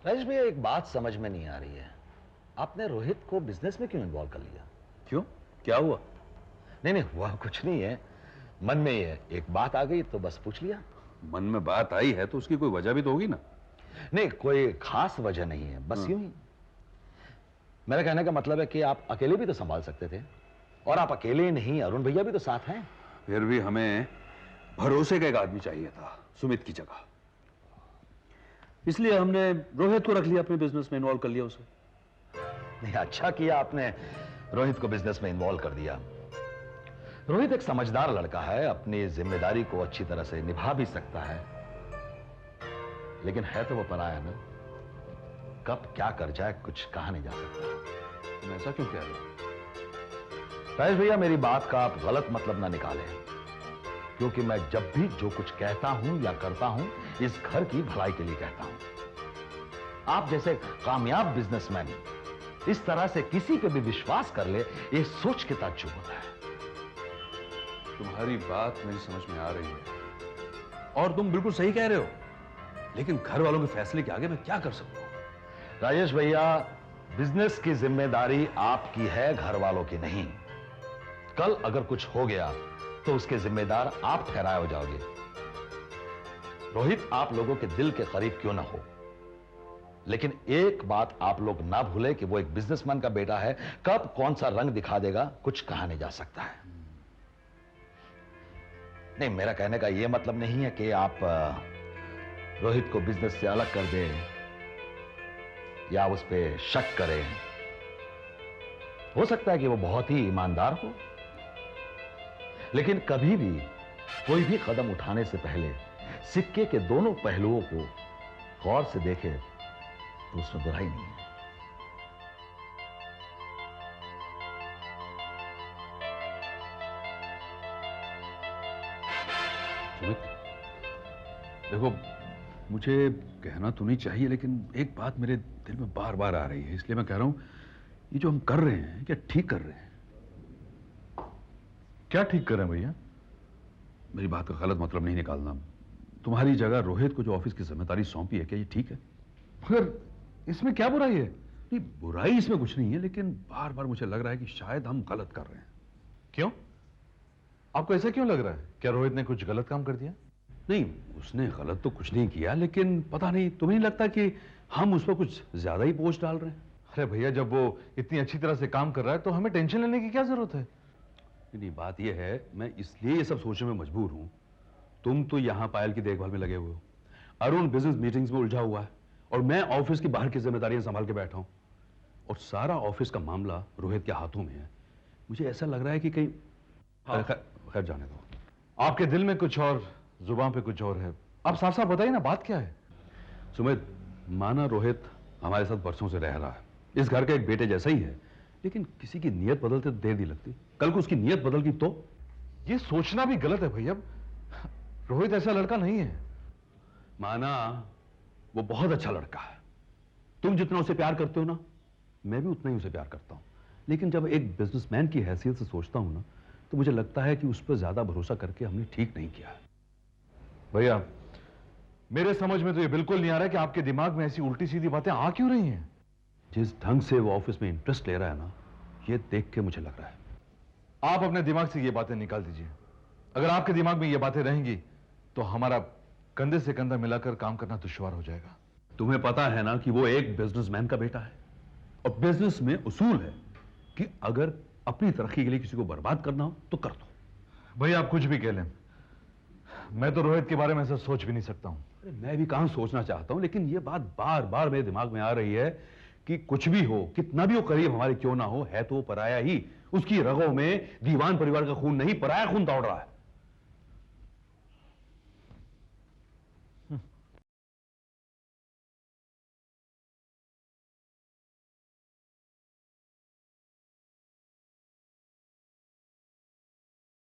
राजेश भैया, एक बात समझ में नहीं आ रही है, आपने रोहित को बिजनेस में क्यों इन्वॉल्व कर लिया? क्यों, क्या हुआ? नहीं हुआ कुछ नहीं है, मन में ही है, एक बात आ गई तो बस पूछ लिया। मन में बात आई है तो उसकी कोई वजह भी तो होगी ना। नहीं, कोई खास वजह नहीं है, बस यूं ही। मेरा कहने का मतलब है कि आप अकेले भी तो संभाल सकते थे, और आप अकेले नहीं, अरुण भैया भी तो साथ हैं। फिर भी हमें भरोसे का एक आदमी चाहिए था सुमित की जगह, इसलिए हमने रोहित को रख लिया, अपने बिजनेस में इन्वॉल्व कर लिया उसे। नहीं, अच्छा किया आपने रोहित को बिजनेस में इन्वॉल्व कर दिया। रोहित एक समझदार लड़का है, अपनी जिम्मेदारी को अच्छी तरह से निभा भी सकता है, लेकिन है तो वो पराया ना, कब क्या कर जाए कुछ कहा नहीं जा सकता। तुम ऐसा क्यों कह रहे हो? राजेश भैया, मेरी बात का आप गलत मतलब ना निकालें, क्योंकि मैं जब भी जो कुछ कहता हूं या करता हूं, इस घर की भलाई के लिए कहता हूं। आप जैसे कामयाब बिजनेसमैन इस तरह से किसी पे भी विश्वास कर ले, ये सोच के ताज्जुब होता है। तुम्हारी बात मेरी समझ में आ रही है और तुम बिल्कुल सही कह रहे हो, लेकिन घर वालों के फैसले के आगे मैं क्या कर सकता हूं? राजेश भैया, बिजनेस की जिम्मेदारी आपकी है, घर वालों की नहीं। कल अगर कुछ हो गया तो उसके जिम्मेदार आप ठहराए हो जाओगे। रोहित आप लोगों के दिल के करीब क्यों ना हो, लेकिन एक बात आप लोग ना भूले कि वो एक बिजनेसमैन का बेटा है, कब कौन सा रंग दिखा देगा कुछ कहा नहीं जा सकता है। नहीं, मेरा कहने का यह मतलब नहीं है कि आप रोहित को बिजनेस से अलग कर दें या उस पर शक करें। हो सकता है कि वो बहुत ही ईमानदार हो, लेकिन कभी भी कोई भी कदम उठाने से पहले सिक्के के दोनों पहलुओं को गौर से देखे तो उसमें बुराई नहीं है। सुमित, देखो, मुझे कहना तो नहीं चाहिए, लेकिन एक बात मेरे दिल में बार बार आ रही है, इसलिए मैं कह रहा हूं, ये जो हम कर रहे हैं क्या ठीक कर रहे हैं? क्या ठीक कर रहे हैं भैया? मेरी बात का गलत मतलब नहीं निकालना। तुम्हारी जगह रोहित को जो ऑफिस की जिम्मेदारी सौंपी है, क्या ये ठीक है? मगर इसमें क्या बुराई है? नहीं, बुराई इसमें कुछ नहीं है, लेकिन बार बार मुझे लग रहा है कि शायद हम गलत कर रहे हैं। क्यों? आपको ऐसा क्यों लग रहा है? क्या रोहित ने कुछ गलत काम कर दिया? नहीं, उसने गलत तो कुछ नहीं किया, लेकिन पता नहीं, तुम्हें नहीं लगता कि हम उस पर कुछ ज्यादा ही बोझ डाल रहे हैं? अरे भैया, जब वो इतनी अच्छी तरह से काम कर रहा है तो हमें टेंशन लेने की क्या जरूरत है? नहीं, बात यह है, मैं इसलिए ये सब सोचने में मजबूर हूं। तुम तो यहां पायल की देखभाल में लगे हुए हो, अरुण बिजनेस मीटिंग्स में उलझा हुआ है, और मैं ऑफिस की बाहर की जिम्मेदारियां संभाल के बैठा हूं, और सारा ऑफिस का मामला रोहित के हाथों में है। मुझे ऐसा लग रहा है कि कहीं खैर जाने दो। आपके दिल में कुछ और, जुबान पे कुछ और है। आप साफ साफ बताइए ना, बात क्या है? सुमित, माना रोहित हमारे साथ बरसों से रह रहा है, इस घर का एक बेटे जैसा ही है, लेकिन किसी की नीयत बदलते तो देर नहीं लगती। कल को उसकी नीयत बदल गई तो? ये सोचना भी गलत है भैया, रोहित ऐसा लड़का नहीं है। माना वो बहुत अच्छा लड़का है, तुम जितना उसे प्यार करते हो ना, मैं भी उतना ही उसे प्यार करता हूं, लेकिन जब एक बिजनेसमैन की हैसियत से सोचता हूं ना, तो मुझे लगता है कि उस पर ज्यादा भरोसा करके हमने ठीक नहीं किया। भैया, मेरे समझ में तो ये बिल्कुल नहीं आ रहा कि आपके दिमाग में ऐसी उल्टी सीधी बातें आ क्यों रही हैं। जिस ढंग से वो ऑफिस में इंटरेस्ट ले रहा है ना, ये देख के मुझे लग रहा है। आप अपने दिमाग से ये बातें निकाल दीजिए। अगर आपके दिमाग में ये बातें रहेंगी तो हमारा कंधे से कंधा मिलाकर काम करना दुश्वार हो जाएगा। तुम्हें पता है ना कि वो एक बिजनेसमैन का बेटा है, और बिजनेस में उसूल है कि अगर अपनी तरक्की के लिए किसी को बर्बाद करना हो तो कर दो। भैया, आप कुछ भी कह लें, मैं तो रोहित के बारे में ऐसा सोच भी नहीं सकता हूं। अरे मैं भी कहां सोचना चाहता हूं, लेकिन यह बात बार बार मेरे दिमाग में आ रही है कि कुछ भी हो, कितना भी वो करीब हमारे क्यों ना हो, है तो वो पराया ही। उसकी रगों में दीवान परिवार का खून नहीं, पराया खून दौड़ रहा है।